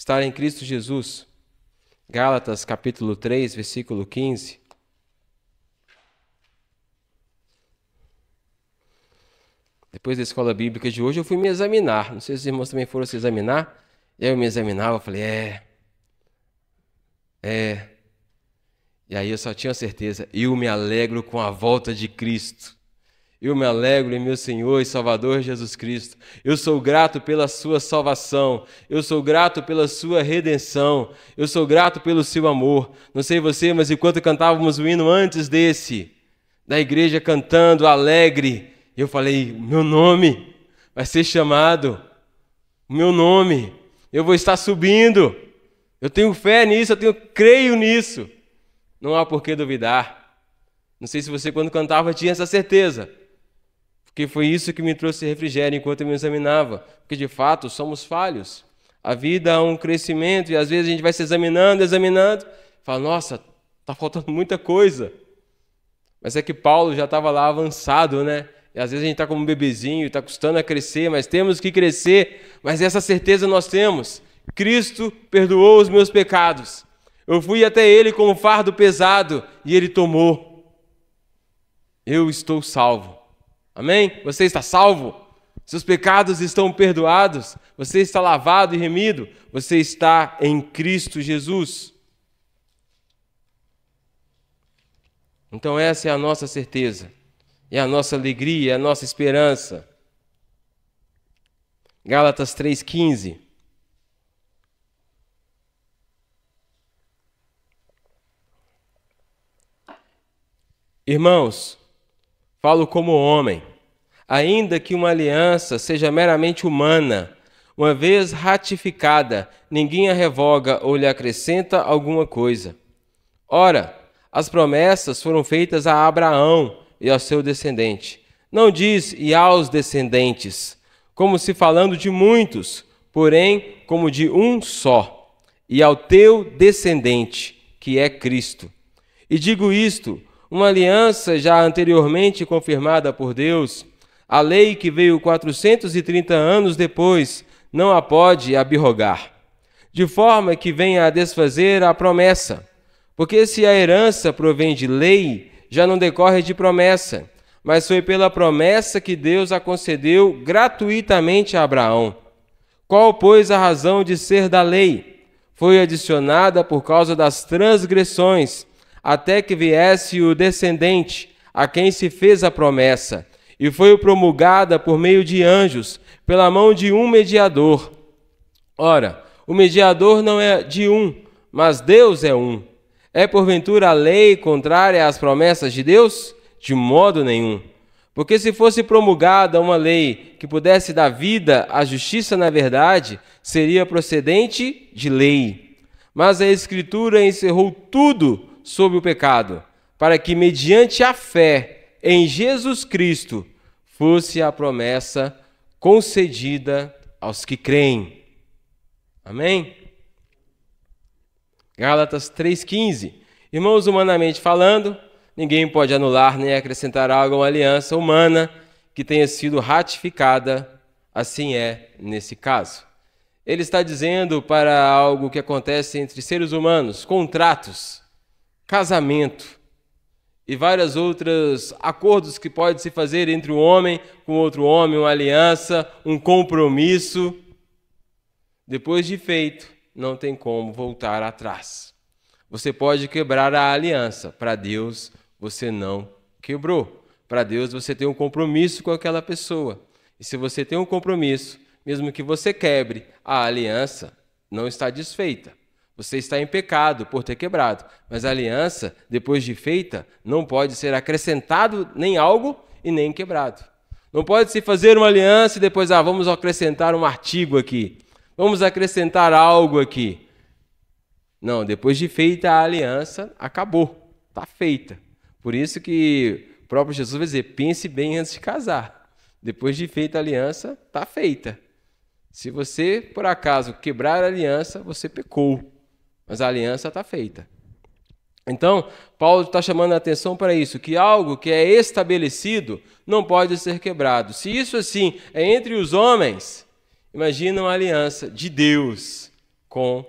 estar em Cristo Jesus. Gálatas capítulo 3, versículo 15. Depois da escola bíblica de hoje, eu fui me examinar. Não sei se os irmãos também foram se examinar. E aí eu me examinava, eu falei, E aí eu só tinha certeza, eu me alegro com a volta de Cristo. Eu me alegro em meu Senhor e Salvador Jesus Cristo. Eu sou grato pela sua salvação. Eu sou grato pela sua redenção. Eu sou grato pelo seu amor. Não sei você, mas enquanto cantávamos o hino antes da igreja cantando alegre, eu falei, meu nome vai ser chamado. O meu nome, eu vou estar subindo. Eu tenho fé nisso, creio nisso. Não há por que duvidar. Não sei se você, quando cantava, tinha essa certeza. Porque foi isso que me trouxe refrigério enquanto eu me examinava. Porque, de fato, somos falhos. A vida é um crescimento e, às vezes, a gente vai se examinando, e fala, nossa, está faltando muita coisa. Mas é que Paulo já estava lá avançado, né? E, às vezes, a gente está como um bebezinho, está custando a crescer, mas temos que crescer. Mas essa certeza nós temos. Cristo perdoou os meus pecados. Eu fui até Ele com um fardo pesado e Ele tomou. Eu estou salvo. Amém? Você está salvo? Seus pecados estão perdoados? Você está lavado e remido? Você está em Cristo Jesus. Então essa é a nossa certeza, é a nossa alegria, é a nossa esperança. Gálatas 3,15. Irmãos, falo como homem, ainda que uma aliança seja meramente humana, uma vez ratificada, ninguém a revoga ou lhe acrescenta alguma coisa. Ora, as promessas foram feitas a Abraão e ao seu descendente. Não diz e aos descendentes, como se falando de muitos, porém como de um só, e ao teu descendente, que é Cristo. E digo isto, uma aliança já anteriormente confirmada por Deus, a lei que veio 430 anos depois, não a pode abrogar, de forma que venha a desfazer a promessa. Porque se a herança provém de lei, já não decorre de promessa, mas foi pela promessa que Deus a concedeu gratuitamente a Abraão. Qual, pois, a razão de ser da lei? Foi adicionada por causa das transgressões, até que viesse o descendente, a quem se fez a promessa, e foi promulgada por meio de anjos, pela mão de um mediador. Ora, o mediador não é de um, mas Deus é um. É porventura a lei contrária às promessas de Deus? De modo nenhum. Porque se fosse promulgada uma lei que pudesse dar vida à justiça na verdade, seria procedente de lei. Mas a Escritura encerrou tudo sob o pecado, para que mediante a fé em Jesus Cristo fosse a promessa concedida aos que creem. Amém? Gálatas 3,15. Irmãos, humanamente falando, ninguém pode anular nem acrescentar algo a uma aliança humana que tenha sido ratificada, assim é nesse caso. Ele está dizendo para algo que acontece entre seres humanos, contratos, casamento e vários outros acordos que pode se fazer entre um homem com outro homem, uma aliança, um compromisso. Depois de feito, não tem como voltar atrás. Você pode quebrar a aliança, para Deus você não quebrou. Para Deus você tem um compromisso com aquela pessoa. E se você tem um compromisso, mesmo que você quebre, a aliança não está desfeita. Você está em pecado por ter quebrado, mas a aliança, depois de feita, não pode ser acrescentado nem algo e nem quebrado. Não pode se fazer uma aliança e depois, vamos acrescentar um artigo aqui, vamos acrescentar algo aqui. Não, depois de feita a aliança, acabou, está feita. Por isso que o próprio Jesus vai dizer, pense bem antes de casar. Depois de feita a aliança, está feita. Se você, por acaso, quebrar a aliança, você pecou. Mas a aliança está feita. Então, Paulo está chamando a atenção para isso, que algo que é estabelecido não pode ser quebrado. Se isso assim é entre os homens, imagina uma aliança de Deus com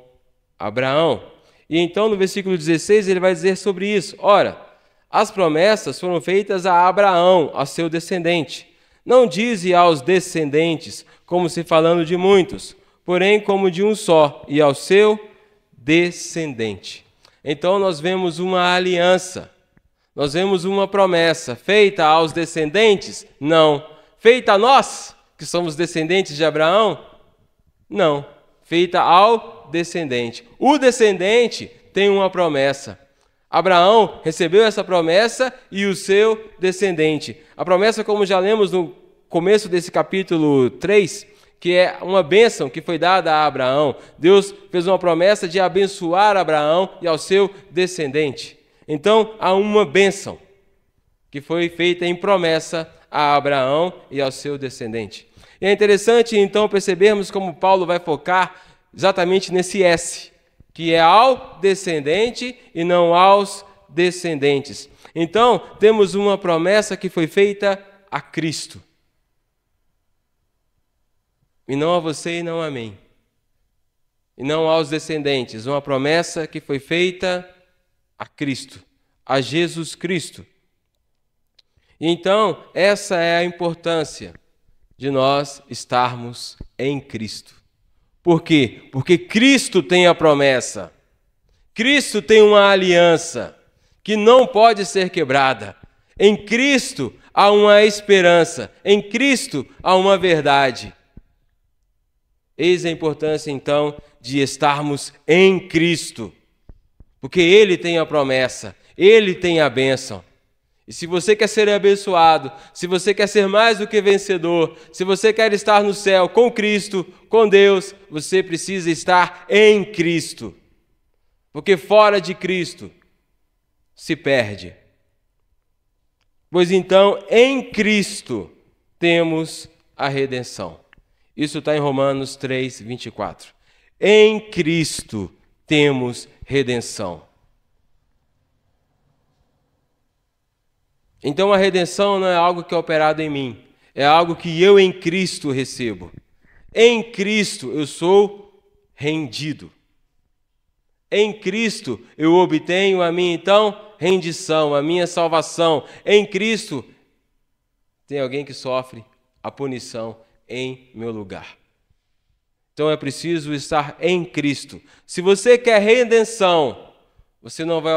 Abraão. E então no versículo 16 ele vai dizer sobre isso: ora, as promessas foram feitas a Abraão, a seu descendente. Não dize aos descendentes, como se falando de muitos, porém como de um só, e ao seu descendente. Então nós vemos uma aliança, nós vemos uma promessa feita aos descendentes? Não. Feita a nós, que somos descendentes de Abraão? Não. Feita ao descendente. O descendente tem uma promessa. Abraão recebeu essa promessa e o seu descendente. A promessa, como já lemos no começo desse capítulo 3, que é uma bênção que foi dada a Abraão. Deus fez uma promessa de abençoar Abraão e ao seu descendente. Então, há uma bênção que foi feita em promessa a Abraão e ao seu descendente. E é interessante, então, percebermos como Paulo vai focar exatamente nesse S, que é ao descendente e não aos descendentes. Então, temos uma promessa que foi feita a Cristo. E não a você e não a mim. E não aos descendentes. Uma promessa que foi feita a Cristo, a Jesus Cristo. E então, essa é a importância de nós estarmos em Cristo. Por quê? Porque Cristo tem a promessa. Cristo tem uma aliança que não pode ser quebrada. Em Cristo há uma esperança. Em Cristo há uma verdade. Eis a importância, então, de estarmos em Cristo. Porque Ele tem a promessa, Ele tem a bênção. E se você quer ser abençoado, se você quer ser mais do que vencedor, se você quer estar no céu com Cristo, com Deus, você precisa estar em Cristo. Porque fora de Cristo se perde. Pois então, em Cristo temos a redenção. Isso está em Romanos 3, 24. Em Cristo temos redenção. Então a redenção não é algo que é operado em mim, é algo que eu em Cristo recebo. Em Cristo eu sou rendido. Em Cristo eu obtenho a minha, então, rendição, a minha salvação. Em Cristo tem alguém que sofre a punição em meu lugar. Então é preciso estar em Cristo. Se você quer redenção, você não vai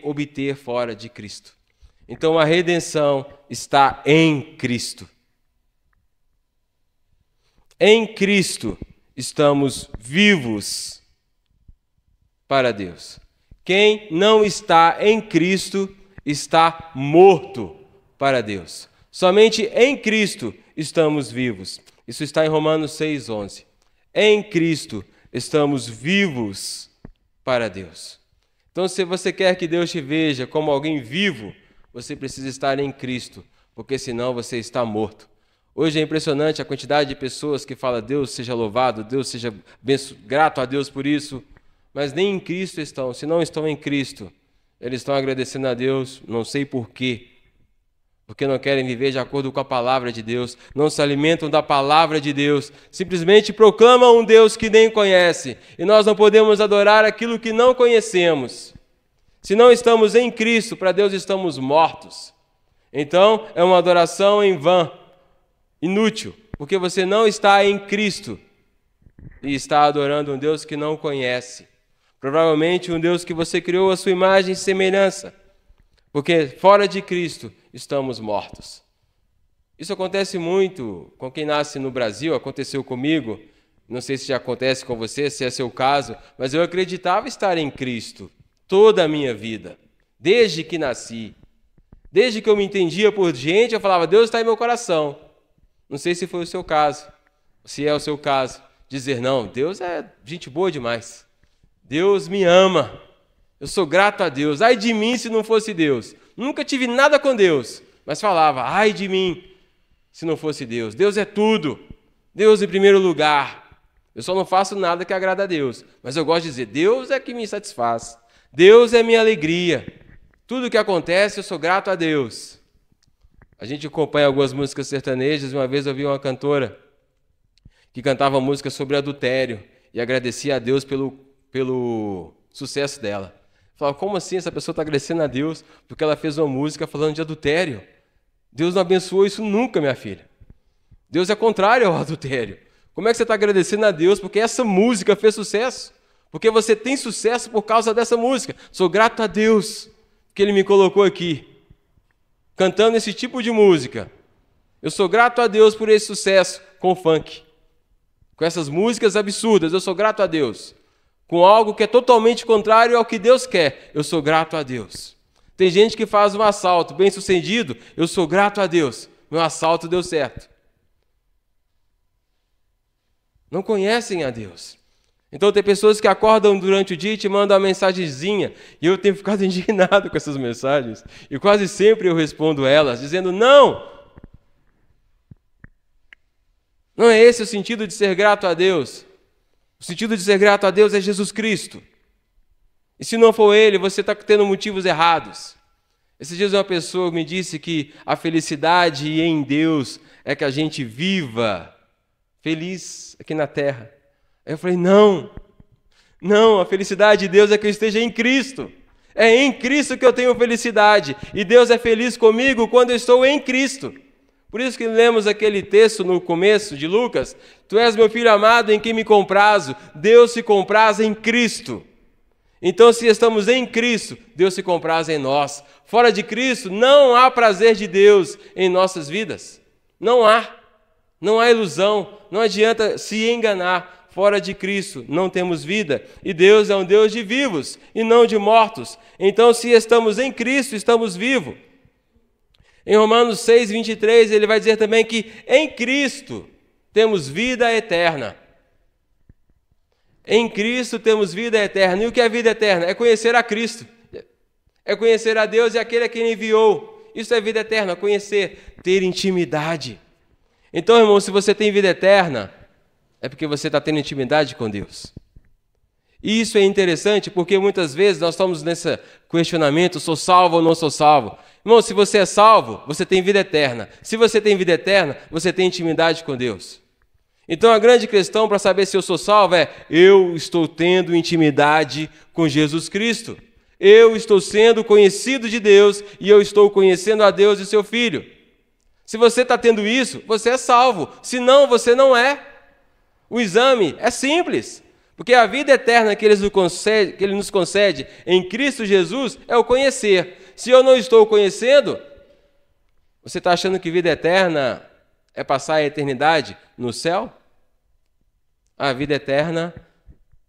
obter fora de Cristo. Então a redenção está em Cristo. Em Cristo estamos vivos para Deus. Quem não está em Cristo está morto para Deus. Somente em Cristo estamos vivos. Isso está em Romanos 6:11. Em Cristo estamos vivos para Deus. Então, se você quer que Deus te veja como alguém vivo, você precisa estar em Cristo, porque senão você está morto. Hoje é impressionante a quantidade de pessoas que falam: Deus seja louvado, Deus seja grato a Deus por isso, mas nem em Cristo estão. Se não estão em Cristo, eles estão agradecendo a Deus, não sei por quê. Porque não querem viver de acordo com a palavra de Deus, não se alimentam da palavra de Deus, simplesmente proclamam um Deus que nem conhece, e nós não podemos adorar aquilo que não conhecemos. Se não estamos em Cristo, para Deus estamos mortos. Então, é uma adoração em vão, inútil, porque você não está em Cristo e está adorando um Deus que não conhece. Provavelmente um Deus que você criou à sua imagem e semelhança, porque fora de Cristo estamos mortos. Isso acontece muito com quem nasce no Brasil, aconteceu comigo, não sei se já acontece com você, se é seu caso, mas eu acreditava estar em Cristo toda a minha vida, desde que nasci. Desde que eu me entendia por gente, eu falava: Deus está em meu coração. Não sei se foi o seu caso, se é o seu caso, dizer: não, Deus é gente boa demais. Deus me ama. Eu sou grato a Deus. Ai de mim se não fosse Deus. Nunca tive nada com Deus, mas falava: ai de mim se não fosse Deus. Deus é tudo. Deus em primeiro lugar. Eu só não faço nada que agrada a Deus, mas eu gosto de dizer: Deus é que me satisfaz. Deus é minha alegria. Tudo que acontece eu sou grato a Deus. A gente acompanha algumas músicas sertanejas. Uma vez eu vi uma cantora que cantava música sobre adultério. e agradecia a Deus pelo sucesso dela. Falava, como assim essa pessoa está agradecendo a Deus porque ela fez uma música falando de adultério? Deus não abençoou isso nunca, minha filha. Deus é contrário ao adultério. Como é que você está agradecendo a Deus porque essa música fez sucesso? Porque você tem sucesso por causa dessa música. Sou grato a Deus que Ele me colocou aqui, cantando esse tipo de música. Eu sou grato a Deus por esse sucesso com o funk. Com essas músicas absurdas, eu sou grato a Deus. Com algo que é totalmente contrário ao que Deus quer, eu sou grato a Deus. Tem gente que faz um assalto bem sucedido, eu sou grato a Deus. Meu assalto deu certo. Não conhecem a Deus. Então tem pessoas que acordam durante o dia e te mandam uma mensagenzinha, e eu tenho ficado indignado com essas mensagens, e quase sempre eu respondo elas, dizendo, não é esse o sentido de ser grato a Deus. O sentido de ser grato a Deus é Jesus Cristo. E se não for Ele, você está tendo motivos errados. Esses dias uma pessoa me disse que a felicidade em Deus é que a gente viva feliz aqui na terra. Aí eu falei, não, a felicidade de Deus é que eu esteja em Cristo. É em Cristo que eu tenho felicidade. E Deus é feliz comigo quando eu estou em Cristo. Por isso que lemos aquele texto no começo de Lucas, tu és meu filho amado em quem me comprazo, Deus se compraz em Cristo. Então, se estamos em Cristo, Deus se compraz em nós. Fora de Cristo, não há prazer de Deus em nossas vidas. Não há ilusão, não adianta se enganar. Fora de Cristo não temos vida, e Deus é um Deus de vivos e não de mortos. Então, se estamos em Cristo, estamos vivos. Em Romanos 6, 23, ele vai dizer também que em Cristo temos vida eterna. Em Cristo temos vida eterna. E o que é vida eterna? É conhecer a Cristo. É conhecer a Deus e aquele a quem Ele enviou. Isso é vida eterna, conhecer, ter intimidade. Então, irmão, se você tem vida eterna, é porque você está tendo intimidade com Deus. E isso é interessante porque muitas vezes nós estamos nesse questionamento, sou salvo ou não sou salvo? Irmão, se você é salvo, você tem vida eterna. Se você tem vida eterna, você tem intimidade com Deus. Então a grande questão para saber se eu sou salvo é, eu estou tendo intimidade com Jesus Cristo. Eu estou sendo conhecido de Deus e eu estou conhecendo a Deus e seu Filho. Se você está tendo isso, você é salvo. Se não, você não é. O exame é simples. Porque a vida eterna que Ele nos concede em Cristo Jesus é o conhecer. Se eu não estou conhecendo, você está achando que vida eterna é passar a eternidade no céu? A vida eterna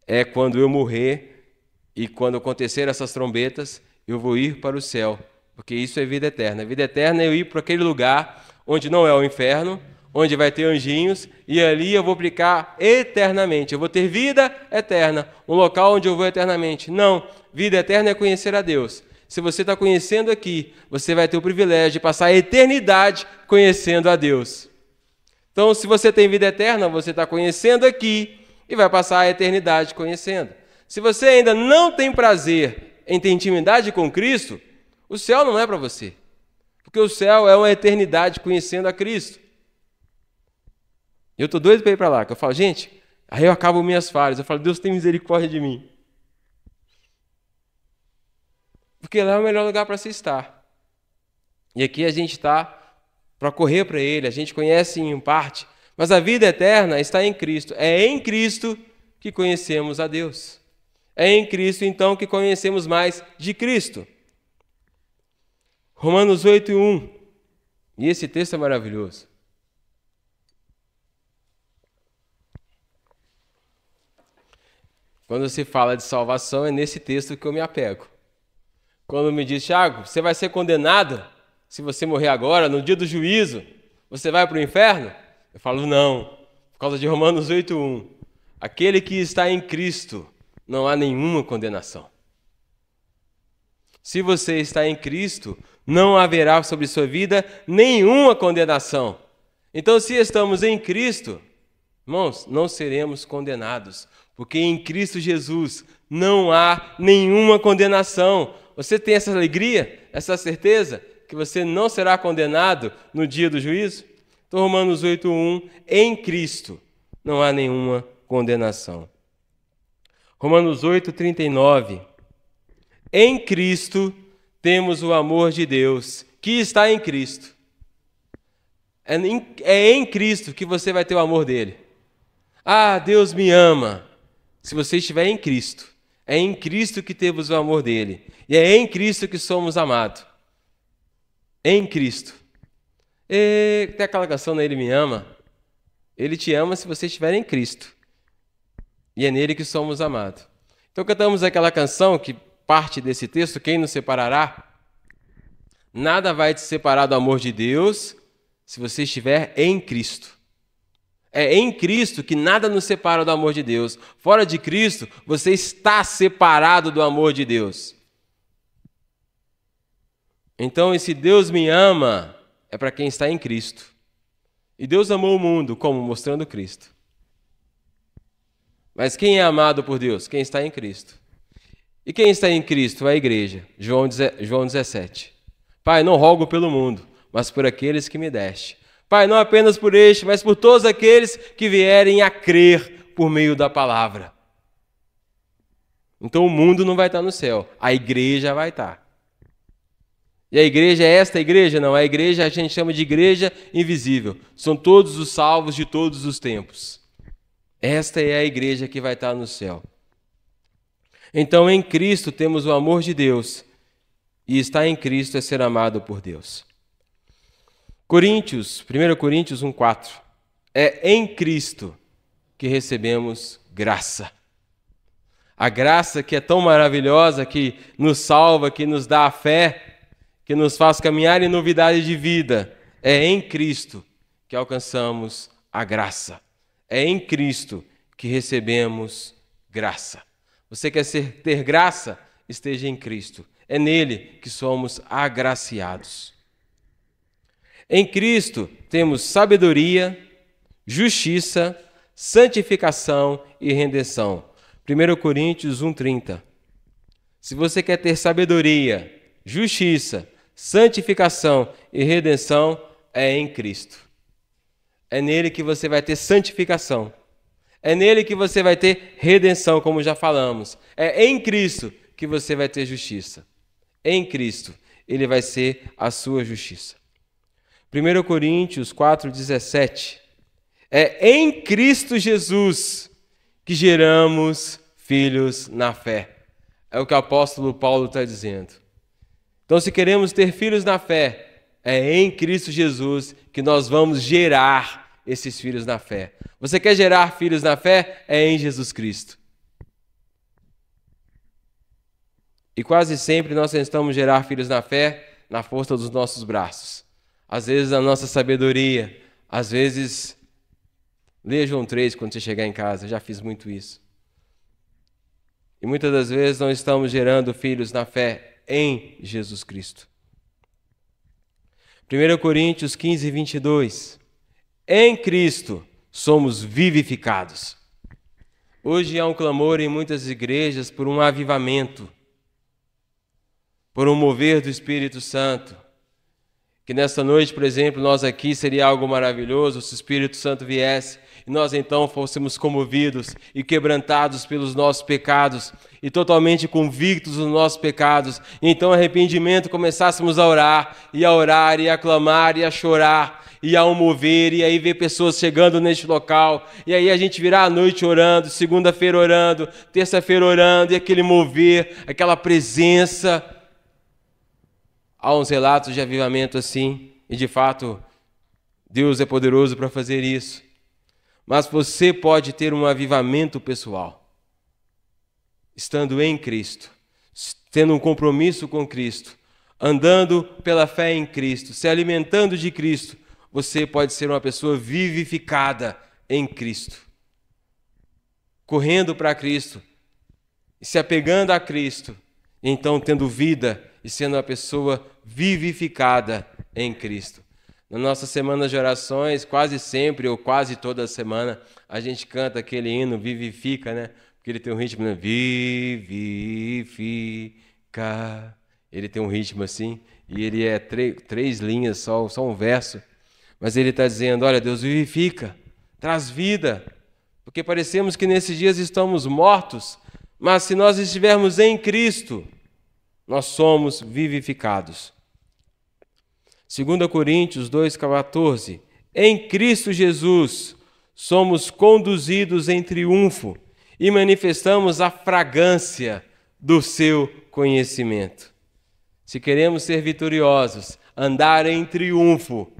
é quando eu morrer e quando acontecer essas trombetas, eu vou ir para o céu. Porque isso é vida eterna. A vida eterna é eu ir para aquele lugar onde não é o inferno, onde vai ter anjinhos, e ali eu vou ficar eternamente. Eu vou ter vida eterna, um local onde eu vou eternamente. Não, vida eterna é conhecer a Deus. Se você está conhecendo aqui, você vai ter o privilégio de passar a eternidade conhecendo a Deus. Então, se você tem vida eterna, você está conhecendo aqui e vai passar a eternidade conhecendo. Se você ainda não tem prazer em ter intimidade com Cristo, o céu não é para você. Porque o céu é uma eternidade conhecendo a Cristo. Eu estou doido para ir para lá, que eu falo, gente, aí eu acabo minhas falhas, eu falo, Deus tem misericórdia de mim. Porque lá é o melhor lugar para se estar. E aqui a gente está para correr para Ele, a gente conhece em parte, mas a vida eterna está em Cristo. É em Cristo que conhecemos a Deus. É em Cristo, então, que conhecemos mais de Cristo. Romanos 8:1. E esse texto é maravilhoso. Quando se fala de salvação, é nesse texto que eu me apego. Quando me diz, Tiago, você vai ser condenado se você morrer agora, no dia do juízo, você vai para o inferno? Eu falo, não, por causa de Romanos 8:1. Aquele que está em Cristo, não há nenhuma condenação. Se você está em Cristo, não haverá sobre sua vida nenhuma condenação. Então, se estamos em Cristo, irmãos, não seremos condenados, porque em Cristo Jesus não há nenhuma condenação. Você tem essa alegria, essa certeza, que você não será condenado no dia do juízo? Então, Romanos 8:1, em Cristo não há nenhuma condenação. Romanos 8:39. Em Cristo temos o amor de Deus, que está em Cristo. É em Cristo que você vai ter o amor dele. Ah, Deus me ama. Se você estiver em Cristo. É em Cristo que temos o amor dele. E é em Cristo que somos amados. Em Cristo. E tem aquela canção, né? Ele me ama. Ele te ama se você estiver em Cristo. E é nele que somos amados. Então cantamos aquela canção que parte desse texto, quem nos separará? Nada vai te separar do amor de Deus se você estiver em Cristo. É em Cristo que nada nos separa do amor de Deus. Fora de Cristo, você está separado do amor de Deus. Então, esse Deus me ama é para quem está em Cristo. E Deus amou o mundo, como? Mostrando Cristo. Mas quem é amado por Deus? Quem está em Cristo. E quem está em Cristo? É a igreja. João 17. Pai, não rogo pelo mundo, mas por aqueles que me deste. Pai, não apenas por este, mas por todos aqueles que vierem a crer por meio da palavra. Então o mundo não vai estar no céu, a igreja vai estar. E a igreja é esta igreja? Não, a igreja a gente chama de igreja invisível. São todos os salvos de todos os tempos. Esta é a igreja que vai estar no céu. Então em Cristo temos o amor de Deus, e estar em Cristo é ser amado por Deus. 1 Coríntios 1:4. É em Cristo que recebemos graça. A graça que é tão maravilhosa, que nos salva, que nos dá a fé, que nos faz caminhar em novidade de vida. É em Cristo que alcançamos a graça. É em Cristo que recebemos graça. Você quer ter graça? Esteja em Cristo. É nele que somos agraciados. Em Cristo temos sabedoria, justiça, santificação e redenção. 1 Coríntios 1:30. Se você quer ter sabedoria, justiça, santificação e redenção, é em Cristo. É nele que você vai ter santificação. É nele que você vai ter redenção, como já falamos. É em Cristo que você vai ter justiça. Em Cristo, ele vai ser a sua justiça. 1 Coríntios 4:17. É em Cristo Jesus que geramos filhos na fé. É o que o apóstolo Paulo está dizendo. Então, se queremos ter filhos na fé, é em Cristo Jesus que nós vamos gerar esses filhos na fé. Você quer gerar filhos na fé? É em Jesus Cristo. E quase sempre nós tentamos gerar filhos na fé na força dos nossos braços. Às vezes a nossa sabedoria, às vezes, leia João 3 quando você chegar em casa, eu já fiz muito isso. E muitas das vezes não estamos gerando filhos na fé em Jesus Cristo. 1 Coríntios 15:22. Em Cristo somos vivificados. Hoje há um clamor em muitas igrejas por um avivamento, por um mover do Espírito Santo. Que nesta noite, por exemplo, nós aqui seria algo maravilhoso se o Espírito Santo viesse e nós então fôssemos comovidos e quebrantados pelos nossos pecados e totalmente convictos dos nossos pecados. E então, arrependimento, começássemos a orar e a clamar e a chorar e a mover, e aí ver pessoas chegando neste local, e aí a gente virar a noite orando, segunda-feira orando, terça-feira orando, e aquele mover, aquela presença. Há uns relatos de avivamento assim, e de fato, Deus é poderoso para fazer isso. Mas você pode ter um avivamento pessoal, estando em Cristo, tendo um compromisso com Cristo, andando pela fé em Cristo, se alimentando de Cristo. Você pode ser uma pessoa vivificada em Cristo, correndo para Cristo, se apegando a Cristo, e então tendo vida e sendo uma pessoa vivificada em Cristo. Na nossa semana de orações, quase sempre, ou quase toda semana, a gente canta aquele hino, vivifica, né? Porque ele tem um ritmo, né? Vivifica. Ele tem um ritmo assim, e ele é três linhas, só um verso. Mas ele está dizendo, olha, Deus vivifica, traz vida, porque parecemos que nesses dias estamos mortos, Mas se nós estivermos em Cristo, nós somos vivificados. 2 Coríntios 2,14. Em Cristo Jesus somos conduzidos em triunfo e manifestamos a fragrância do seu conhecimento. Se queremos ser vitoriosos, andar em triunfo,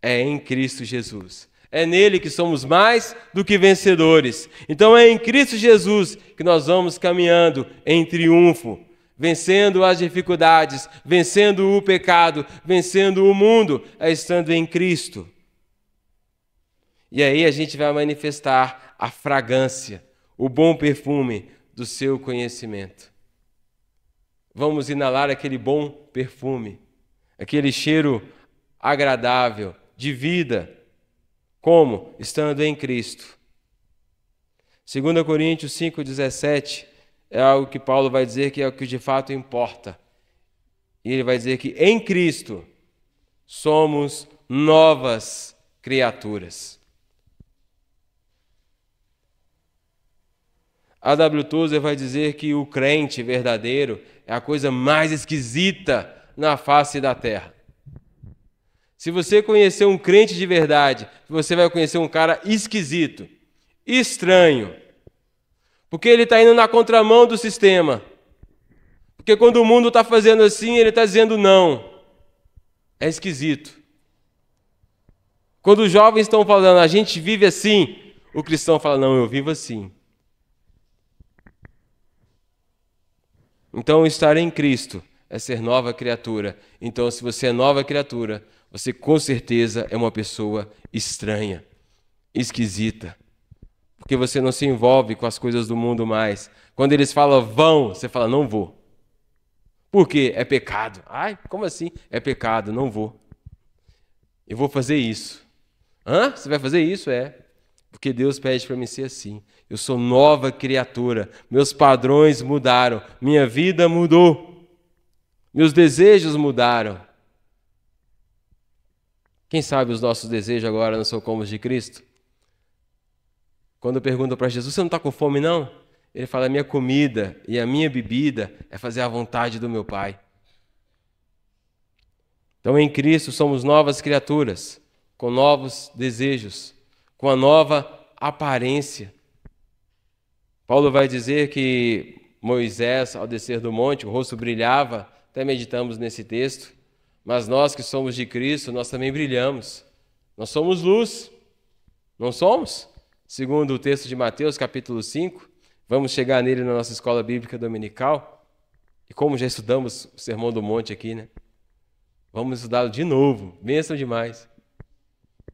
é em Cristo Jesus. É nele que somos mais do que vencedores. Então é em Cristo Jesus que nós vamos caminhando em triunfo, vencendo as dificuldades, vencendo o pecado, vencendo o mundo, estando em Cristo. E aí a gente vai manifestar a fragrância, o bom perfume do seu conhecimento. Vamos inalar aquele bom perfume, aquele cheiro agradável, de vida. Como? Estando em Cristo. 2 Coríntios 5,17 é algo que Paulo vai dizer que é o que de fato importa. E ele vai dizer que em Cristo somos novas criaturas. A W. Tozer vai dizer que o crente verdadeiro é a coisa mais esquisita na face da terra. Se você conhecer um crente de verdade, você vai conhecer um cara esquisito, estranho, porque ele está indo na contramão do sistema. Porque quando o mundo está fazendo assim, ele está dizendo não. É esquisito. Quando os jovens estão falando, a gente vive assim, o cristão fala, não, eu vivo assim. Então, estar em Cristo é ser nova criatura. Então, se você é nova criatura, você com certeza é uma pessoa estranha, esquisita. Porque você não se envolve com as coisas do mundo mais. Quando eles falam vão, você fala não vou. Por quê? É pecado. Ai, como assim? É pecado, não vou. Eu vou fazer isso. Hã? Você vai fazer isso? É. Porque Deus pede para mim ser assim. Eu sou nova criatura. Meus padrões mudaram. Minha vida mudou. Meus desejos mudaram. Quem sabe os nossos desejos agora não são como os de Cristo? Quando eu pergunto para Jesus, você não está com fome não? Ele fala, a minha comida e a minha bebida é fazer a vontade do meu Pai. Então em Cristo somos novas criaturas, com novos desejos, com a nova aparência. Paulo vai dizer que Moisés, ao descer do monte, o rosto brilhava, até meditamos nesse texto, mas nós que somos de Cristo, nós também brilhamos. Nós somos luz, não somos? Segundo o texto de Mateus, capítulo 5, vamos chegar nele na nossa escola bíblica dominical, e como já estudamos o Sermão do Monte aqui, né? Vamos estudá-lo de novo, bênção demais.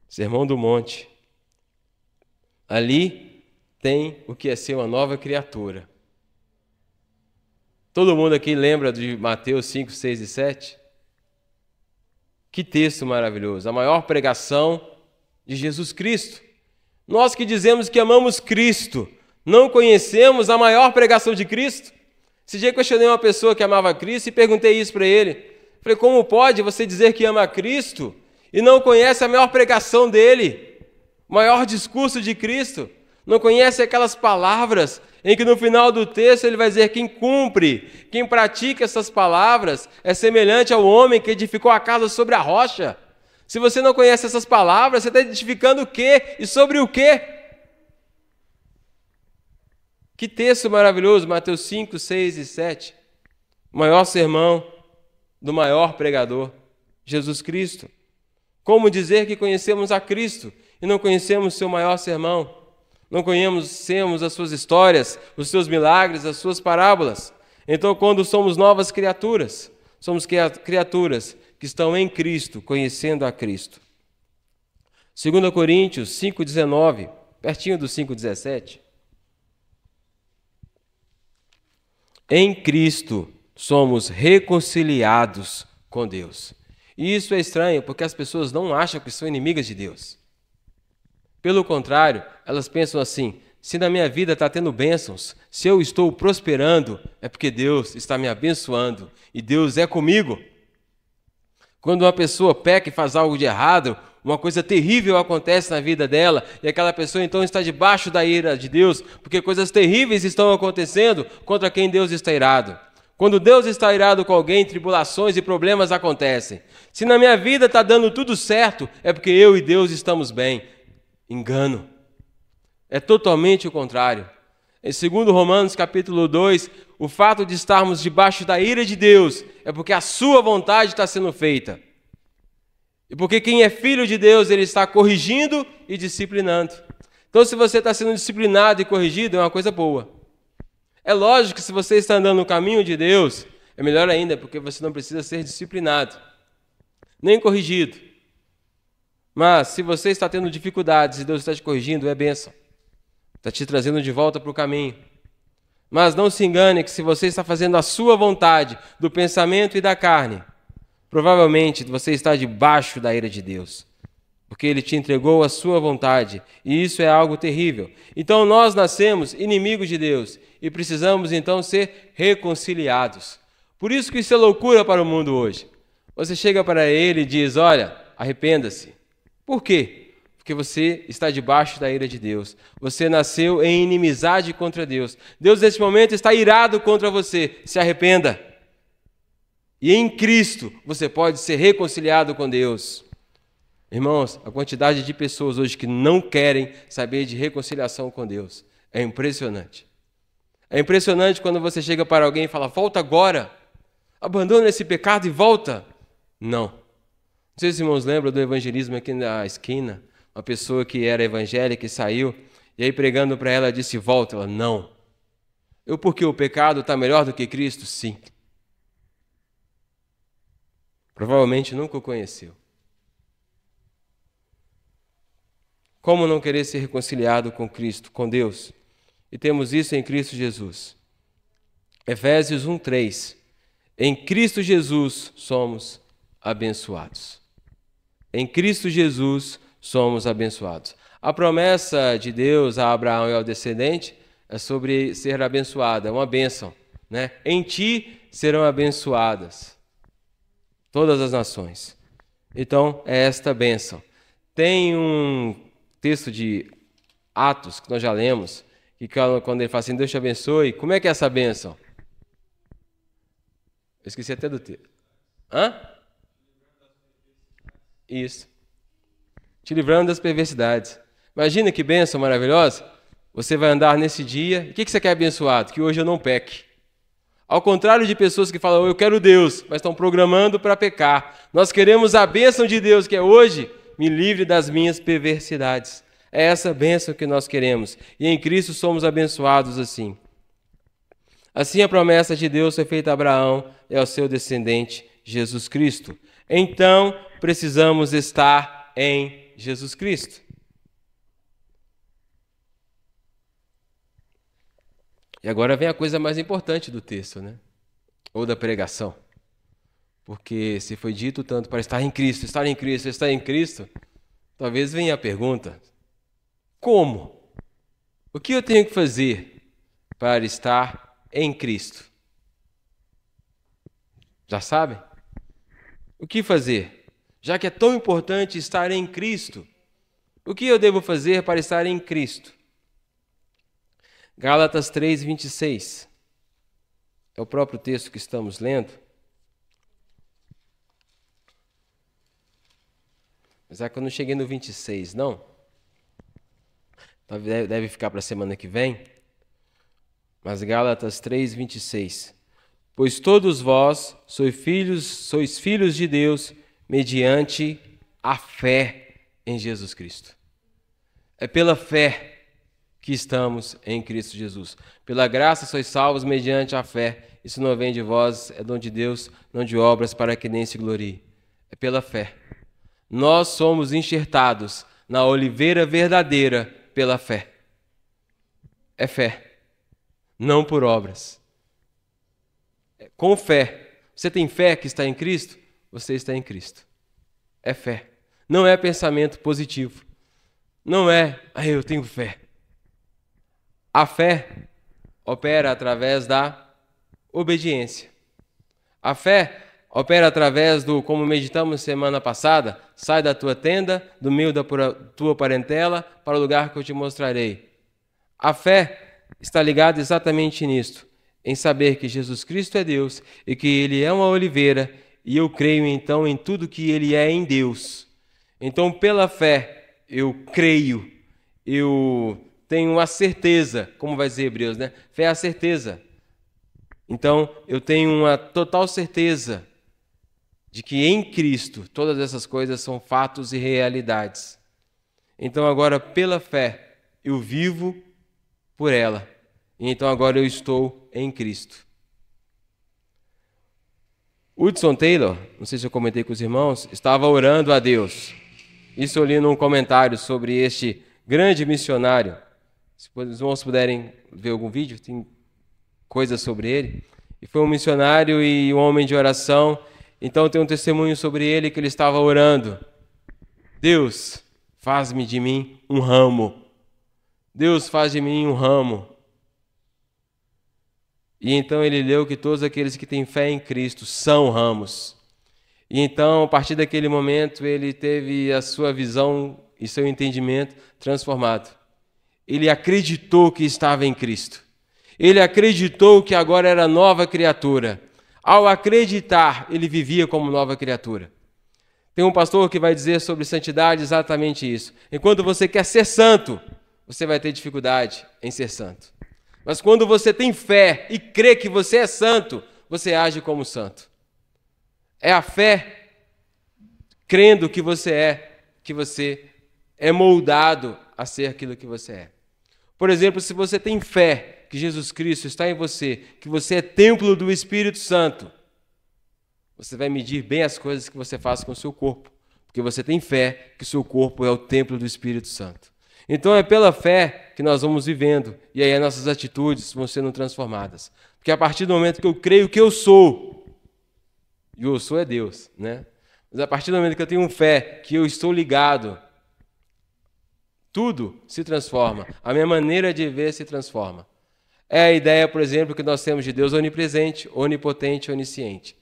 Sermão do Monte. Ali tem o que é ser uma nova criatura. Todo mundo aqui lembra de Mateus 5, 6 e 7? Que texto maravilhoso, a maior pregação de Jesus Cristo. Nós que dizemos que amamos Cristo, não conhecemos a maior pregação de Cristo? Esse dia eu questionei uma pessoa que amava Cristo e perguntei isso para ele. Falei, como pode você dizer que ama Cristo e não conhece a maior pregação dele? O maior discurso de Cristo? Não conhece aquelas palavras em que no final do texto ele vai dizer quem cumpre, quem pratica essas palavras é semelhante ao homem que edificou a casa sobre a rocha. Se você não conhece essas palavras, você está edificando o quê? E sobre o quê? Que texto maravilhoso, Mateus 5, 6 e 7. O maior sermão do maior pregador, Jesus Cristo. Como dizer que conhecemos a Cristo e não conhecemos seu maior sermão? Não conhecemos as suas histórias, os seus milagres, as suas parábolas. Então, quando somos novas criaturas, somos criaturas que estão em Cristo, conhecendo a Cristo. 2 Coríntios 5,19, pertinho do 5,17. Em Cristo somos reconciliados com Deus. E isso é estranho, porque as pessoas não acham que são inimigas de Deus. Pelo contrário, elas pensam assim, se na minha vida está tendo bênçãos, se eu estou prosperando, é porque Deus está me abençoando e Deus é comigo. Quando uma pessoa peca e faz algo de errado, uma coisa terrível acontece na vida dela, e aquela pessoa então está debaixo da ira de Deus, porque coisas terríveis estão acontecendo contra quem Deus está irado. Quando Deus está irado com alguém, tribulações e problemas acontecem. Se na minha vida está dando tudo certo, é porque eu e Deus estamos bem. Engano. É totalmente o contrário. Em 2 Romanos capítulo 2, o fato de estarmos debaixo da ira de Deus é porque a sua vontade está sendo feita. E porque quem é filho de Deus, ele está corrigindo e disciplinando. Então, se você está sendo disciplinado e corrigido, é uma coisa boa. É lógico que se você está andando no caminho de Deus, é melhor ainda, porque você não precisa ser disciplinado, nem corrigido. Mas, se você está tendo dificuldades e Deus está te corrigindo, é bênção. Está te trazendo de volta para o caminho. Mas não se engane que se você está fazendo a sua vontade, do pensamento e da carne, provavelmente você está debaixo da ira de Deus, porque Ele te entregou a sua vontade, e isso é algo terrível. Então nós nascemos inimigos de Deus, e precisamos então ser reconciliados. Por isso que isso é loucura para o mundo hoje. Você chega para ele e diz, olha, arrependa-se. Por quê? Porque você está debaixo da ira de Deus. Você nasceu em inimizade contra Deus. Deus, nesse momento, está irado contra você. Se arrependa. E em Cristo, você pode ser reconciliado com Deus. Irmãos, a quantidade de pessoas hoje que não querem saber de reconciliação com Deus é impressionante. É impressionante quando você chega para alguém e fala, volta agora. Abandona esse pecado e volta. Não. Não sei se os irmãos lembram do evangelismo aqui na esquina. Uma pessoa que era evangélica e saiu, e aí pregando para ela, disse, volta. Ela, não. Porque o pecado está melhor do que Cristo? Sim. Provavelmente nunca o conheceu. Como não querer ser reconciliado com Cristo, com Deus? E temos isso em Cristo Jesus. Efésios 1:3. Em Cristo Jesus somos abençoados. Em Cristo Jesus somos abençoados. A promessa de Deus a Abraão e ao descendente é sobre ser abençoado, é uma bênção, né? Em ti serão abençoadas todas as nações. Então, é esta bênção. Tem um texto de Atos, que nós já lemos, que quando ele fala assim, Deus te abençoe, como é que é essa bênção? Eu esqueci até do texto. Hã? Isso. Te livrando das perversidades. Imagina que bênção maravilhosa. Você vai andar nesse dia. E o que você quer abençoado? Que hoje eu não peque. Ao contrário de pessoas que falam, eu quero Deus, mas estão programando para pecar. Nós queremos a bênção de Deus, que é hoje, me livre das minhas perversidades. É essa bênção que nós queremos. E em Cristo somos abençoados assim. Assim a promessa de Deus foi feita a Abraão e ao seu descendente, Jesus Cristo. Então, precisamos estar em Jesus Cristo. E agora vem a coisa mais importante do texto, né? Ou da pregação. Porque se foi dito tanto para estar em Cristo, estar em Cristo, estar em Cristo, talvez venha a pergunta, como? O que eu tenho que fazer para estar em Cristo? Já sabem? O que fazer? Já que é tão importante estar em Cristo, o que eu devo fazer para estar em Cristo? Gálatas 3:26. É o próprio texto que estamos lendo. Mas é que eu não cheguei no 26, não? Deve ficar para a semana que vem. Mas Gálatas 3:26. Pois todos vós sois filhos de Deus mediante a fé em Jesus Cristo. É pela fé que estamos em Cristo Jesus. Pela graça sois salvos mediante a fé. Isso não vem de vós, é dom de Deus, não de obras, para que nem se glorie. É pela fé. Nós somos enxertados na oliveira verdadeira pela fé. É fé, não por obras. Com fé. Você tem fé que está em Cristo? Você está em Cristo. É fé. Não é pensamento positivo. Não é, eu tenho fé. A fé opera através da obediência. A fé opera através do, como meditamos semana passada, sai da tua tenda, do meio da tua parentela, para o lugar que eu te mostrarei. A fé está ligada exatamente nisto, em saber que Jesus Cristo é Deus e que Ele é uma oliveira, e eu creio então em tudo que Ele é em Deus. Então, pela fé, eu creio, eu tenho a certeza, como vai dizer Hebreus, né? Fé é a certeza. Então, eu tenho uma total certeza de que em Cristo todas essas coisas são fatos e realidades. Então, agora, pela fé, eu vivo por ela. E então, agora eu estou em Cristo. Hudson Taylor, não sei se eu comentei com os irmãos, estava orando a Deus. Isso eu li num comentário sobre este grande missionário. Se os irmãos puderem ver algum vídeo, tem coisas sobre ele. E foi um missionário e um homem de oração. Então tem um testemunho sobre ele que ele estava orando. Deus, faz-me de mim um ramo. Deus, faz de mim um ramo. E então ele leu que todos aqueles que têm fé em Cristo são ramos. E então, a partir daquele momento, ele teve a sua visão e seu entendimento transformado. Ele acreditou que estava em Cristo. Ele acreditou que agora era nova criatura. Ao acreditar, ele vivia como nova criatura. Tem um pastor que vai dizer sobre santidade exatamente isso. Enquanto você quer ser santo, você vai ter dificuldade em ser santo. Mas quando você tem fé e crê que você é santo, você age como santo. É a fé, crendo que você é moldado a ser aquilo que você é. Por exemplo, se você tem fé que Jesus Cristo está em você, que você é templo do Espírito Santo, você vai medir bem as coisas que você faz com o seu corpo, porque você tem fé que o seu corpo é o templo do Espírito Santo. Então é pela fé que nós vamos vivendo, e aí as nossas atitudes vão sendo transformadas. Porque a partir do momento que eu creio que eu sou, e eu sou é Deus, né? Mas a partir do momento que eu tenho fé, que eu estou ligado, tudo se transforma. A minha maneira de ver se transforma. É a ideia, por exemplo, que nós temos de Deus onipresente, onipotente, onisciente.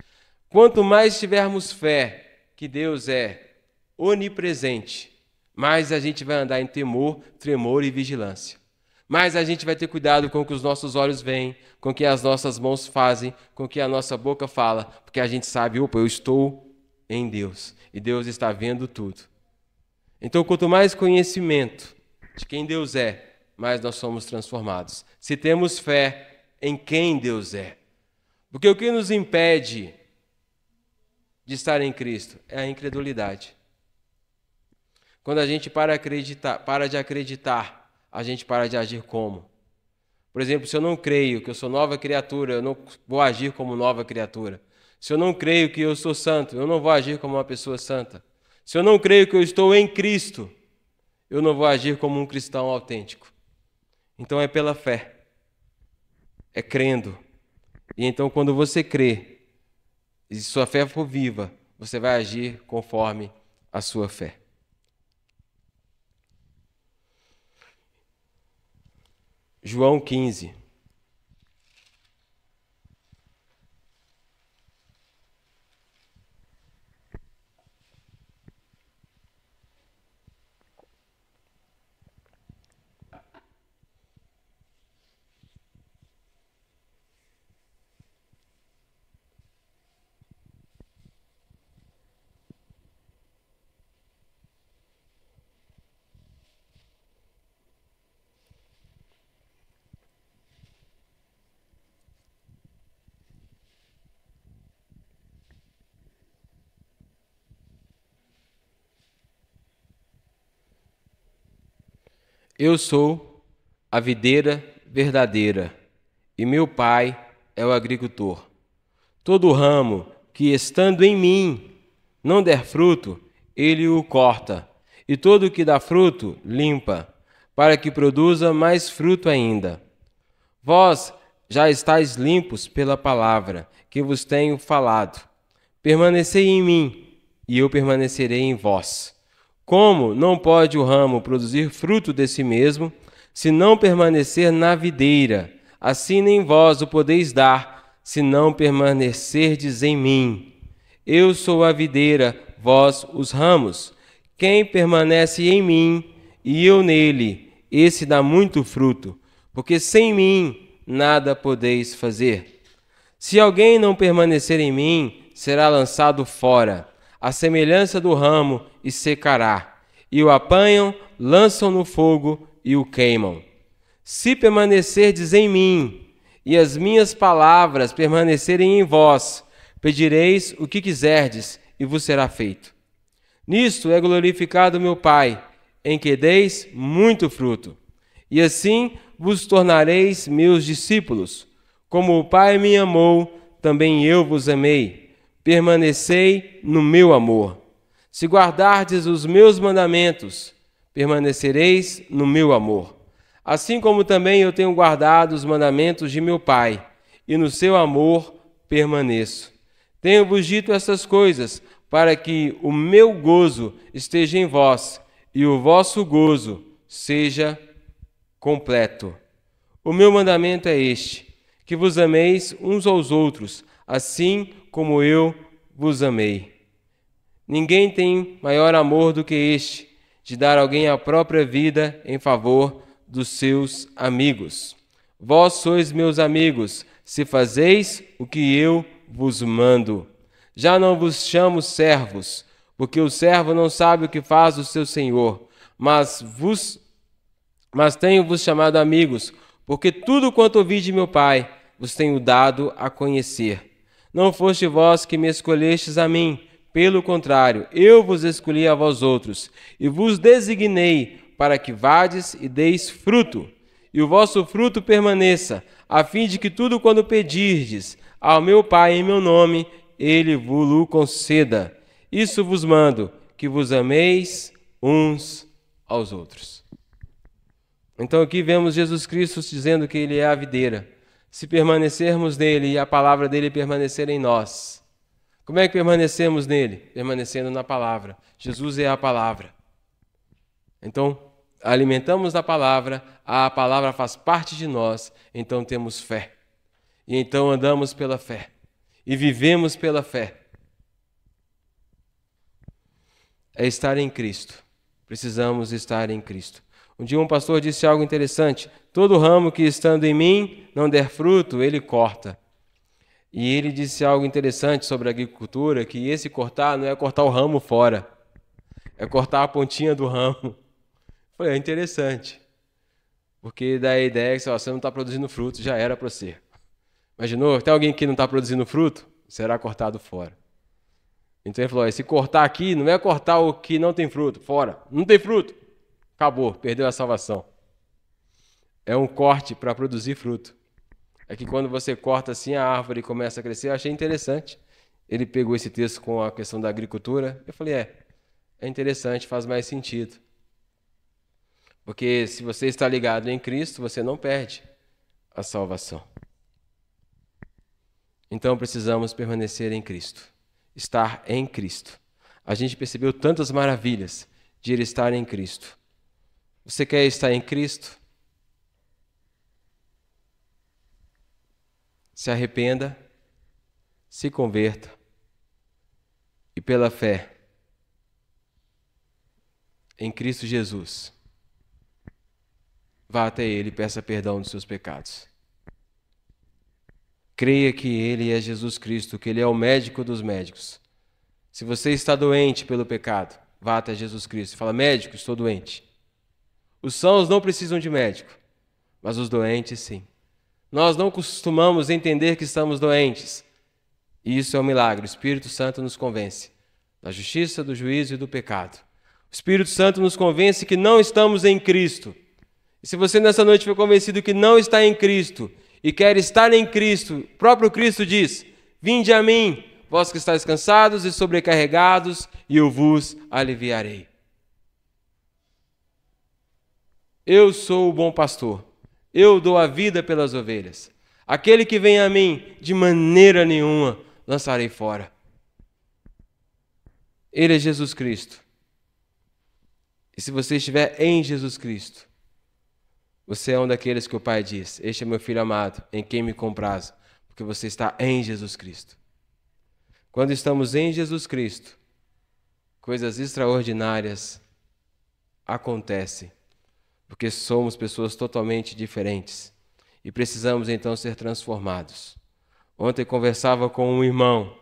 Quanto mais tivermos fé que Deus é onipresente, mais a gente vai andar em temor, tremor e vigilância. Mais a gente vai ter cuidado com o que os nossos olhos veem, com o que as nossas mãos fazem, com o que a nossa boca fala, porque a gente sabe, opa, eu estou em Deus, e Deus está vendo tudo. Então, quanto mais conhecimento de quem Deus é, mais nós somos transformados. Se temos fé em quem Deus é. Porque o que nos impede de estar em Cristo é a incredulidade. Quando a gente para de acreditar, a gente para de agir como? Por exemplo, se eu não creio que eu sou nova criatura, eu não vou agir como nova criatura. Se eu não creio que eu sou santo, eu não vou agir como uma pessoa santa. Se eu não creio que eu estou em Cristo, eu não vou agir como um cristão autêntico. Então é pela fé, é crendo. E então quando você crê, e sua fé for viva, você vai agir conforme a sua fé. João 15. Eu sou a videira verdadeira, e meu Pai é o agricultor. Todo ramo que, estando em mim, não der fruto, ele o corta, e todo o que dá fruto, limpa, para que produza mais fruto ainda. Vós já estáis limpos pela palavra que vos tenho falado. Permanecei em mim, e eu permanecerei em vós. Como não pode o ramo produzir fruto de si mesmo, se não permanecer na videira? Assim nem vós o podeis dar, se não permanecerdes em mim. Eu sou a videira, vós os ramos. Quem permanece em mim e eu nele, esse dá muito fruto, porque sem mim nada podeis fazer. Se alguém não permanecer em mim, será lançado fora, à semelhança do ramo, e secará. E o apanham, lançam no fogo e o queimam. Se permanecerdes em mim, e as minhas palavras permanecerem em vós, pedireis o que quiserdes, e vos será feito. Nisto é glorificado meu Pai, em que deis muito fruto. E assim vos tornareis meus discípulos. Como o Pai me amou, também eu vos amei. Permanecei no meu amor. Se guardardes os meus mandamentos, permanecereis no meu amor. Assim como também eu tenho guardado os mandamentos de meu Pai, e no seu amor permaneço. Tenho-vos dito essas coisas, para que o meu gozo esteja em vós, e o vosso gozo seja completo. O meu mandamento é este, que vos ameis uns aos outros, assim como eu vos amei. Ninguém tem maior amor do que este, de dar alguém a própria vida em favor dos seus amigos. Vós sois meus amigos, se fazeis o que eu vos mando. Já não vos chamo servos, porque o servo não sabe o que faz o seu senhor, mas tenho-vos chamado amigos, porque tudo quanto ouvi de meu Pai vos tenho dado a conhecer. Não foste vós que me escolhestes a mim, pelo contrário, eu vos escolhi a vós outros, e vos designei para que vades e deis fruto, e o vosso fruto permaneça, a fim de que tudo quando pedirdes ao meu Pai em meu nome, ele vos conceda. Isso vos mando, que vos ameis uns aos outros. Então aqui vemos Jesus Cristo dizendo que ele é a videira. Se permanecermos nele e a palavra dele permanecer em nós, como é que permanecemos nele? Permanecendo na palavra. Jesus é a palavra. Então, alimentamos a palavra faz parte de nós, então temos fé. E então andamos pela fé. E vivemos pela fé. É estar em Cristo. Precisamos estar em Cristo. Um dia um pastor disse algo interessante. Todo ramo que estando em mim não der fruto, ele corta. E ele disse algo interessante sobre a agricultura, que esse cortar não é cortar o ramo fora, é cortar a pontinha do ramo. Foi interessante, porque dá a ideia que você não está produzindo fruto, já era para você. Imaginou? Tem alguém que não está produzindo fruto? Será cortado fora. Então ele falou, esse cortar aqui não é cortar o que não tem fruto, fora. Não tem fruto, acabou, perdeu a salvação. É um corte para produzir fruto. É que quando você corta assim a árvore e começa a crescer, eu achei interessante. Ele pegou esse texto com a questão da agricultura. Eu falei, é interessante, faz mais sentido. Porque se você está ligado em Cristo, você não perde a salvação. Então precisamos permanecer em Cristo, estar em Cristo. A gente percebeu tantas maravilhas de ele estar em Cristo. Você quer estar em Cristo? Se arrependa, se converta e pela fé em Cristo Jesus, vá até Ele e peça perdão dos seus pecados. Creia que Ele é Jesus Cristo, que Ele é o médico dos médicos. Se você está doente pelo pecado, vá até Jesus Cristo e fala, médico, estou doente. Os sãos não precisam de médico, mas os doentes sim. Nós não costumamos entender que estamos doentes. E isso é um milagre. O Espírito Santo nos convence da justiça, do juízo e do pecado. O Espírito Santo nos convence que não estamos em Cristo. E se você nessa noite foi convencido que não está em Cristo e quer estar em Cristo, o próprio Cristo diz, vinde a mim, vós que estáis cansados e sobrecarregados, e eu vos aliviarei. Eu sou o bom pastor. Eu dou a vida pelas ovelhas. Aquele que vem a mim, de maneira nenhuma lançarei fora. Ele é Jesus Cristo. E se você estiver em Jesus Cristo, você é um daqueles que o Pai diz, este é meu filho amado, em quem me comprazo, porque você está em Jesus Cristo. Quando estamos em Jesus Cristo, coisas extraordinárias acontecem, porque somos pessoas totalmente diferentes e precisamos então ser transformados. Ontem conversava com um irmão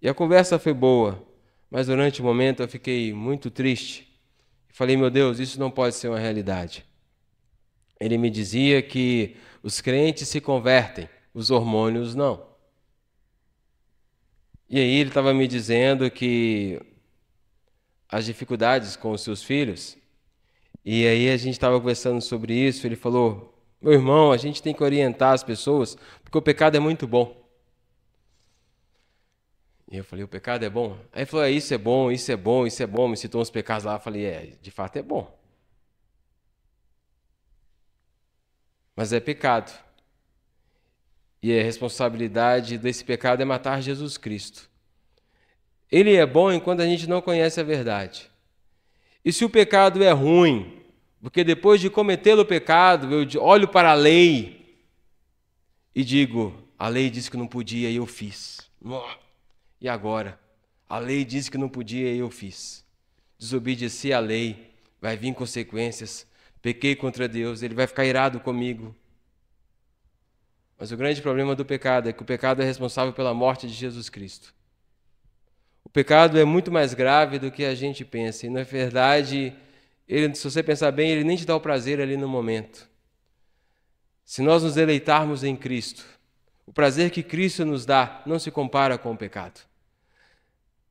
e a conversa foi boa, mas durante o momento eu fiquei muito triste. Falei, meu Deus, isso não pode ser uma realidade. Ele me dizia que os crentes se convertem, os hormônios não. E aí ele estava me dizendo que as dificuldades com os seus filhos, e aí a gente estava conversando sobre isso, ele falou, meu irmão, a gente tem que orientar as pessoas, porque o pecado é muito bom. E eu falei, o pecado é bom? Aí ele falou, isso é bom, isso é bom, isso é bom, me citou uns pecados lá, eu falei, de fato é bom. Mas é pecado. E a responsabilidade desse pecado é matar Jesus Cristo. Ele é bom enquanto a gente não conhece a verdade. E se o pecado é ruim, porque depois de cometer o pecado, eu olho para a lei e digo, a lei disse que não podia e eu fiz. E agora? A lei disse que não podia e eu fiz. Desobedeci à lei, vai vir consequências. Pequei contra Deus, Ele vai ficar irado comigo. Mas o grande problema do pecado é que o pecado é responsável pela morte de Jesus Cristo. O pecado é muito mais grave do que a gente pensa. E, na verdade, se você pensar bem, ele nem te dá o prazer ali no momento. Se nós nos deleitarmos em Cristo, o prazer que Cristo nos dá não se compara com o pecado.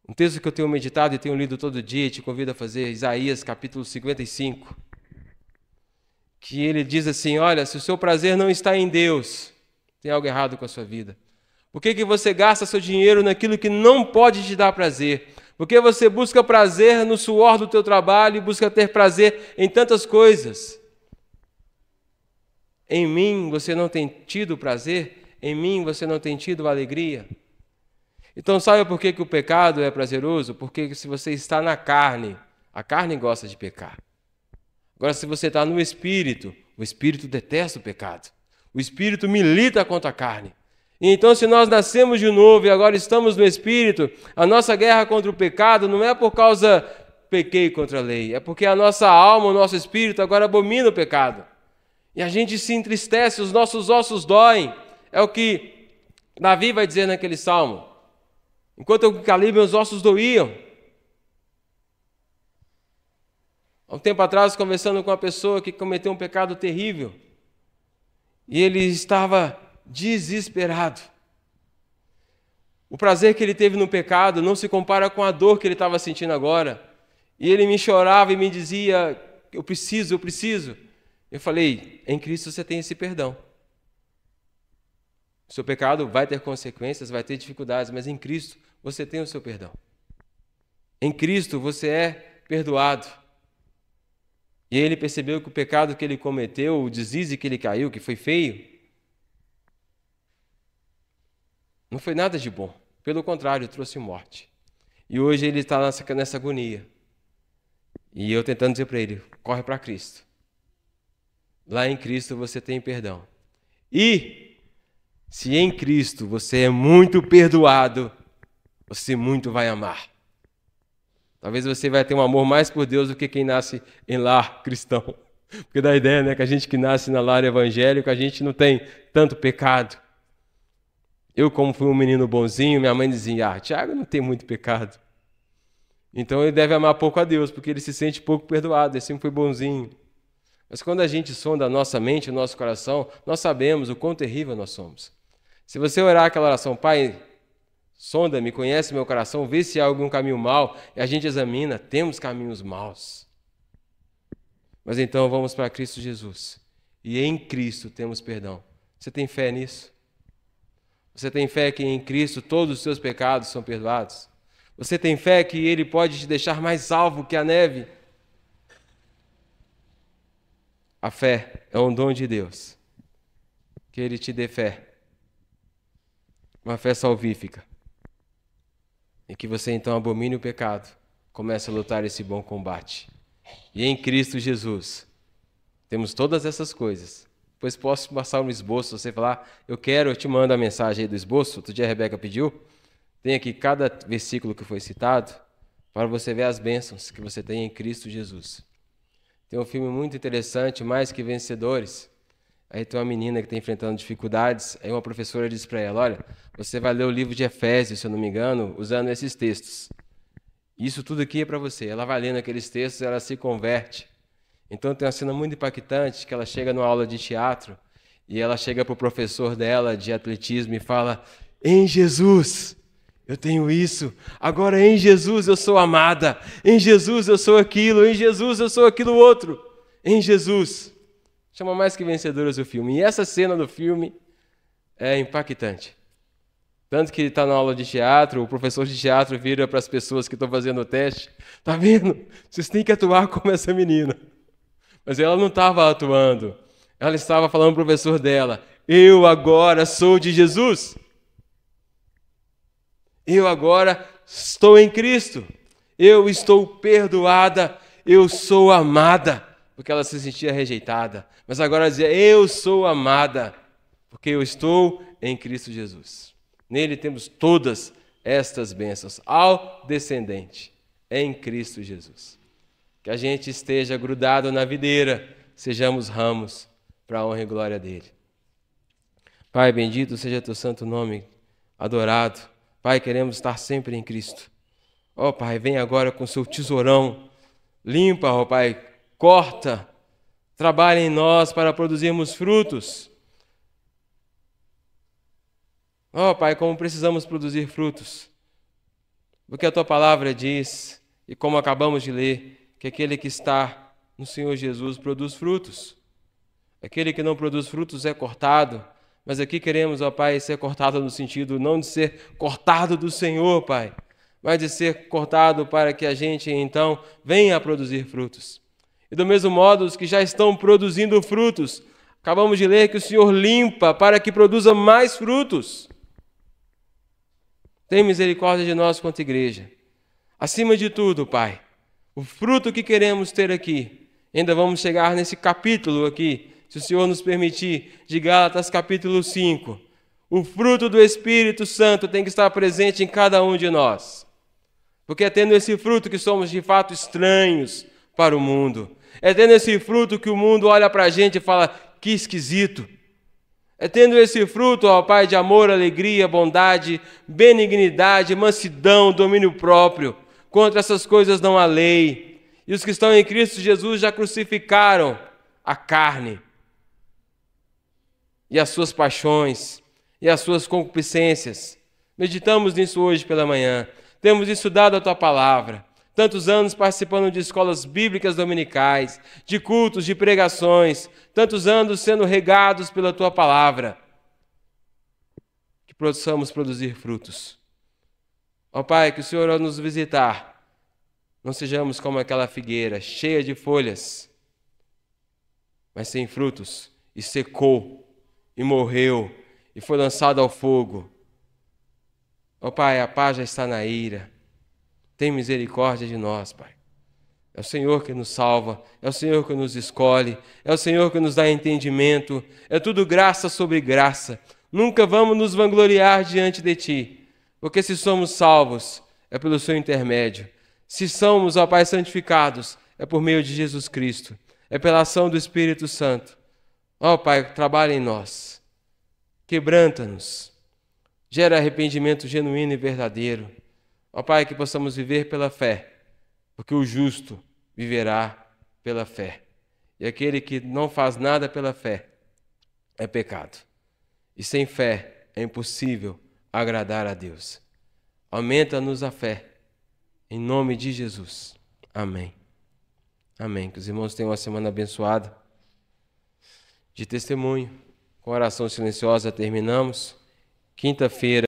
Um texto que eu tenho meditado e tenho lido todo dia, e te convido a fazer, Isaías capítulo 55, que ele diz assim, olha, se o seu prazer não está em Deus, tem algo errado com a sua vida. Por que você gasta seu dinheiro naquilo que não pode te dar prazer? Por que você busca prazer no suor do teu trabalho e busca ter prazer em tantas coisas? Em mim você não tem tido prazer? Em mim você não tem tido alegria? Então sabe por que o pecado é prazeroso? Porque se você está na carne, a carne gosta de pecar. Agora se você está no Espírito, o Espírito detesta o pecado. O Espírito milita contra a carne. E então, se nós nascemos de novo e agora estamos no Espírito, a nossa guerra contra o pecado não é por causa pequei contra a lei, é porque a nossa alma, o nosso espírito agora abomina o pecado. E a gente se entristece, os nossos ossos doem. É o que Davi vai dizer naquele salmo. Enquanto eu calei, meus ossos doíam. Há um tempo atrás, conversando com uma pessoa que cometeu um pecado terrível, e ele estava desesperado. O prazer que ele teve no pecado não se compara com a dor que ele estava sentindo agora. E ele me chorava e me dizia, eu preciso. Eu falei, em Cristo você tem esse perdão. O seu pecado vai ter consequências, vai ter dificuldades, mas em Cristo você tem o seu perdão. Em Cristo você é perdoado. E ele percebeu que o pecado que ele cometeu, o deslize que ele caiu, que foi feio, não foi nada de bom. Pelo contrário, trouxe morte. E hoje ele está nessa agonia. E eu tentando dizer para ele, corre para Cristo. Lá em Cristo você tem perdão. E, se em Cristo você é muito perdoado, você muito vai amar. Talvez você vai ter um amor mais por Deus do que quem nasce em lar cristão. Porque dá a ideia, né, que a gente que nasce na lar evangélico, a gente não tem tanto pecado. Eu, como fui um menino bonzinho, minha mãe dizia, Tiago não tem muito pecado. Então ele deve amar pouco a Deus, porque ele se sente pouco perdoado, ele sempre foi bonzinho. Mas quando a gente sonda a nossa mente, o nosso coração, nós sabemos o quão terrível nós somos. Se você orar aquela oração, Pai, sonda-me, conhece meu coração, vê se há algum caminho mau, e a gente examina, temos caminhos maus. Mas então vamos para Cristo Jesus. E em Cristo temos perdão. Você tem fé nisso? Você tem fé que em Cristo todos os seus pecados são perdoados? Você tem fé que Ele pode te deixar mais salvo que a neve? A fé é um dom de Deus. Que Ele te dê fé. Uma fé salvífica. E que você então abomine o pecado. Comece a lutar esse bom combate. E em Cristo Jesus temos todas essas coisas. Depois posso passar um esboço, você falar, eu te mando a mensagem aí do esboço, outro dia a Rebeca pediu, tem aqui cada versículo que foi citado, para você ver as bênçãos que você tem em Cristo Jesus. Tem um filme muito interessante, Mais que Vencedores. Aí tem uma menina que está enfrentando dificuldades, aí uma professora diz para ela, olha, você vai ler o livro de Efésios, se eu não me engano, usando esses textos. Isso tudo aqui é para você. Ela vai lendo aqueles textos, ela se converte. Então tem uma cena muito impactante, que ela chega numa aula de teatro, e ela chega para o professor dela de atletismo e fala, em Jesus eu tenho isso, agora em Jesus eu sou amada, em Jesus eu sou aquilo, em Jesus eu sou aquilo outro, em Jesus. Chama Mais que Vencedoras o filme. E essa cena do filme é impactante. Tanto que está na aula de teatro, o professor de teatro vira para as pessoas que estão fazendo o teste, tá vendo? Vocês têm que atuar como essa menina. Mas ela não estava atuando. Ela estava falando para o professor dela, eu agora sou de Jesus. Eu agora estou em Cristo. Eu estou perdoada. Eu sou amada. Porque ela se sentia rejeitada. Mas agora ela dizia, eu sou amada. Porque eu estou em Cristo Jesus. Nele temos todas estas bênçãos. Ao descendente em Cristo Jesus. Que a gente esteja grudado na videira. Sejamos ramos para a honra e glória dele. Pai, bendito seja teu santo nome. Adorado. Pai, queremos estar sempre em Cristo. Ó Pai, vem agora com seu tesourão. Limpa, ó Pai, corta. Trabalha em nós para produzirmos frutos. Ó Pai, como precisamos produzir frutos. Porque a Tua palavra diz, e como acabamos de ler, que aquele que está no Senhor Jesus produz frutos. Aquele que não produz frutos é cortado. Mas aqui queremos, ó Pai, ser cortado no sentido não de ser cortado do Senhor, Pai, mas de ser cortado para que a gente, então, venha a produzir frutos. E do mesmo modo, os que já estão produzindo frutos, acabamos de ler que o Senhor limpa para que produza mais frutos. Tem misericórdia de nós quanto igreja. Acima de tudo, Pai, o fruto que queremos ter aqui, ainda vamos chegar nesse capítulo aqui, se o Senhor nos permitir, de Gálatas capítulo 5, o fruto do Espírito Santo tem que estar presente em cada um de nós. Porque é tendo esse fruto que somos de fato estranhos para o mundo. É tendo esse fruto que o mundo olha para a gente e fala, que esquisito. É tendo esse fruto, ó Pai, de amor, alegria, bondade, benignidade, mansidão, domínio próprio. Contra essas coisas não há lei. E os que estão em Cristo Jesus já crucificaram a carne e as suas paixões, e as suas concupiscências. Meditamos nisso hoje pela manhã. Temos estudado a Tua palavra. Tantos anos participando de escolas bíblicas dominicais, de cultos, de pregações. Tantos anos sendo regados pela Tua palavra. Que possamos produzir frutos. Ó Pai, que o Senhor, ao nos visitar, não sejamos como aquela figueira cheia de folhas, mas sem frutos, e secou, e morreu, e foi lançado ao fogo. Ó Pai, a paz já está na ira. Tem misericórdia de nós, Pai. É o Senhor que nos salva, é o Senhor que nos escolhe, é o Senhor que nos dá entendimento, é tudo graça sobre graça. Nunca vamos nos vangloriar diante de Ti, porque se somos salvos, é pelo Seu intermédio. Se somos, ó Pai, santificados, é por meio de Jesus Cristo, é pela ação do Espírito Santo. Ó Pai, trabalha em nós, quebranta-nos, gera arrependimento genuíno e verdadeiro. Ó Pai, que possamos viver pela fé, porque o justo viverá pela fé. E aquele que não faz nada pela fé é pecado. E sem fé é impossível agradar a Deus. Aumenta-nos a fé, em nome de Jesus. Amém. Amém. Que os irmãos tenham uma semana abençoada. De testemunho, com oração silenciosa terminamos. Quinta-feira.